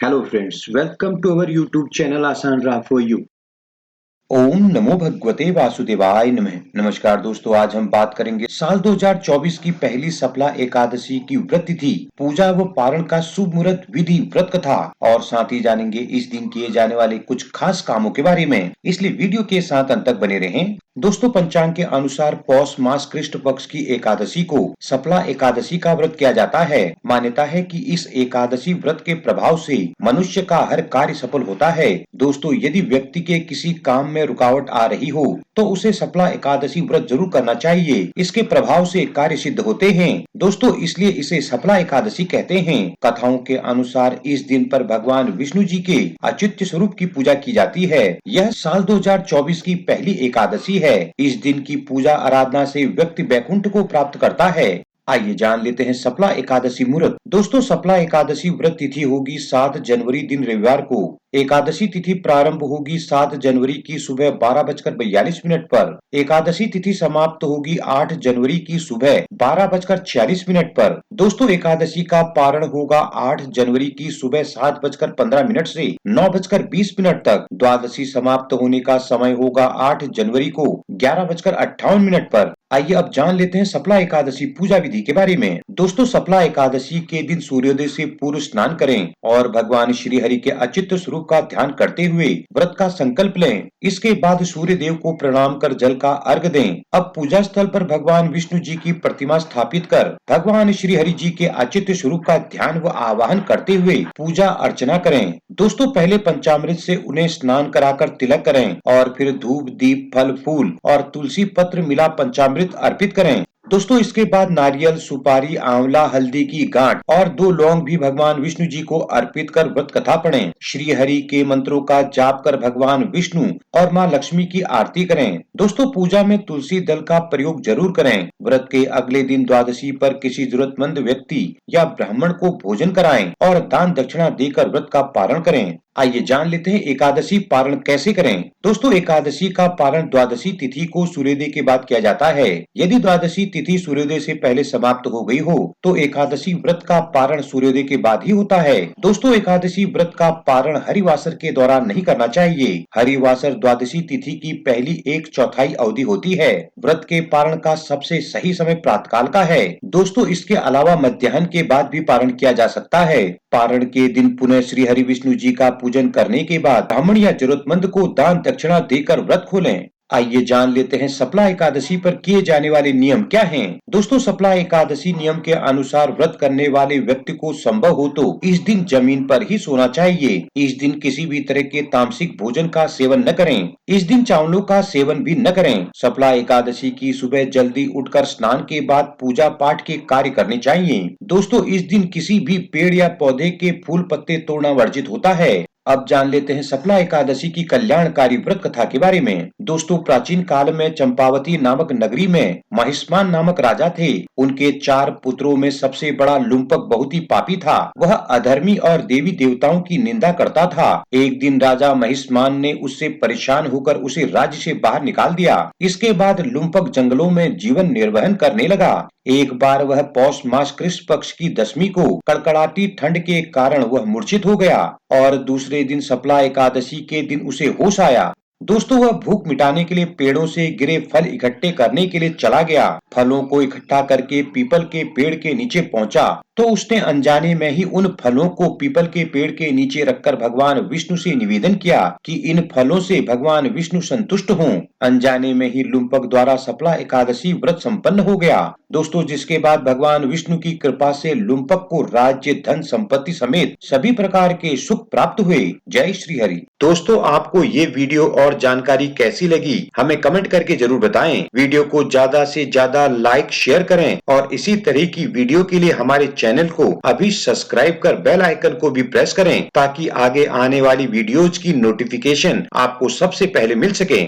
Hello friends, welcome to our YouTube channel Asan Ra for you. ओम नमो भगवते वासुदेवाय नमः। नमस्कार दोस्तों, आज हम बात करेंगे साल 2024 की पहली सफला एकादशी की व्रत तिथि, पूजा व पारण का शुभ मुहूर्त, विधि, व्रत कथा और साथ ही जानेंगे इस दिन किए जाने वाले कुछ खास कामों के बारे में। इसलिए वीडियो के साथ अंत तक बने रहें। दोस्तों, पंचांग के अनुसार पौष मास कृष्ण पक्ष की एकादशी को सफला एकादशी का व्रत किया जाता है। मान्यता है कि इस एकादशी व्रत के प्रभाव से मनुष्य का हर कार्य सफल होता है। दोस्तों, यदि व्यक्ति के किसी काम में रुकावट आ रही हो तो उसे सफला एकादशी व्रत जरूर करना चाहिए। इसके प्रभाव से कार्य सिद्ध होते हैं। दोस्तों, इसलिए इसे सफला एकादशी कहते हैं। कथाओं के अनुसार इस दिन पर भगवान विष्णु जी के अच्युत स्वरूप की पूजा की जाती है। यह साल 2024 की पहली एकादशी है। इस दिन की पूजा आराधना से व्यक्ति वैकुंठ को प्राप्त करता है। आइए जान लेते हैं सफला एकादशी मुहूर्त। दोस्तों, सफला एकादशी व्रत तिथि होगी 7 जनवरी दिन रविवार को। एकादशी तिथि प्रारंभ होगी 7 जनवरी की सुबह 12:42 पर। एकादशी तिथि समाप्त होगी 8 जनवरी की सुबह 12:46 पर। दोस्तों, एकादशी का पारण होगा 8 जनवरी की सुबह 7:15 से 9:20 तक। द्वादशी समाप्त होने का समय होगा 8 जनवरी को 11:58 पर। आइए अब जान लेते हैं सफला एकादशी पूजा विधि के बारे में। दोस्तों, सफला एकादशी के दिन सूर्योदय से पूर्व स्नान करें और भगवान श्री हरि के अच्युत स्वरूप का ध्यान करते हुए व्रत का संकल्प लें। इसके बाद सूर्य देव को प्रणाम कर जल का अर्घ दें। अब पूजा स्थल पर भगवान विष्णु जी की प्रतिमा स्थापित कर भगवान श्री हरि जी के अच्युत स्वरूप का ध्यान व आवाहन करते हुए पूजा अर्चना करें। दोस्तों, पहले पंचामृत से उन्हें स्नान कराकर तिलक करें और फिर धूप, दीप, फल, फूल और तुलसी पत्र मिला पंचामृत अर्पित करें। दोस्तों, इसके बाद नारियल, सुपारी, आंवला, हल्दी की गांठ और 2 लौंग भी भगवान विष्णु जी को अर्पित कर व्रत कथा पढ़ें। श्री हरि के मंत्रों का जाप कर भगवान विष्णु और मां लक्ष्मी की आरती करें। दोस्तों, पूजा में तुलसी दल का प्रयोग जरूर करें। व्रत के अगले दिन द्वादशी पर किसी जरूरतमंद व्यक्ति या ब्राह्मण को भोजन कराएं और दान दक्षिणा देकर व्रत का पारण करें। आइए जान लेते हैं एकादशी पारण कैसे करें। दोस्तों, एकादशी का पारण द्वादशी तिथि को सूर्योदय के बाद किया जाता है। यदि द्वादशी तिथि सूर्योदय से पहले समाप्त हो गई हो तो एकादशी व्रत का पारण सूर्योदय के बाद ही होता है। दोस्तों, एकादशी व्रत का पारण हरिवासर के दौरान नहीं करना चाहिए। हरिवासर द्वादशी तिथि की पहली 1/4 अवधि होती है। व्रत के पारण का सबसे सही समय प्रातःकाल का है। दोस्तों, इसके अलावा मध्याह्न के बाद भी पारण किया जा सकता है। पारण के दिन पुनः श्री हरि विष्णु जी का पूजन करने के बाद ब्राह्मण या जरूरतमंद को दान दक्षिणा देकर व्रत खोलें। आइए जान लेते हैं सफला एकादशी पर किए जाने वाले नियम क्या हैं। दोस्तों, सफला एकादशी नियम के अनुसार व्रत करने वाले व्यक्ति को संभव हो तो इस दिन जमीन पर ही सोना चाहिए। इस दिन किसी भी तरह के तामसिक भोजन का सेवन न करें। इस दिन चावलों का सेवन भी न करें। सफला एकादशी की सुबह जल्दी उठकर स्नान के बाद पूजा पाठ के कार्य करने चाहिए। दोस्तों, इस दिन किसी भी पेड़ या पौधे के फूल पत्ते तोड़ना वर्जित होता है। अब जान लेते हैं सफला एकादशी की कल्याणकारी व्रत कथा के बारे में। दोस्तों, प्राचीन काल में चंपावती नामक नगरी में महिष्मान नामक राजा थे। उनके 4 पुत्रों में सबसे बड़ा लुम्पक बहुत ही पापी था। वह अधर्मी और देवी देवताओं की निंदा करता था। एक दिन राजा महिष्मान ने उससे परेशान होकर उसे राज्य से बाहर निकाल दिया। इसके बाद लुम्पक जंगलों में जीवन निर्वहन करने लगा। एक बार वह पौष मास कृष्ण पक्ष की दशमी को कड़कड़ाती ठंड के कारण वह मूर्छित हो गया और दूसरे दिन सफला एकादशी के दिन उसे होश आया। दोस्तों, वह भूख मिटाने के लिए पेड़ों से गिरे फल इकट्ठे करने के लिए चला गया। फलों को इकट्ठा करके पीपल के पेड़ के नीचे पहुंचा तो उसने अनजाने में ही उन फलों को पीपल के पेड़ के नीचे रखकर भगवान विष्णु से निवेदन किया कि इन फलों से भगवान विष्णु संतुष्ट हों। अनजाने में ही लुम्पक द्वारा सफला एकादशी व्रत संपन्न हो गया। दोस्तों, जिसके बाद भगवान विष्णु की कृपा से लुम्पक को राज्य, धन, संपत्ति समेत सभी प्रकार के सुख प्राप्त हुए। जय श्री हरि। दोस्तों, आपको ये वीडियो और जानकारी कैसी लगी हमें कमेंट करके जरूर बताएं। वीडियो को ज्यादा से ज्यादा लाइक शेयर करें और इसी तरह की वीडियो के लिए हमारे चैनल को अभी सब्सक्राइब कर बेल आइकन को भी प्रेस करें ताकि आगे आने वाली वीडियोज की नोटिफिकेशन आपको सबसे पहले मिल सके।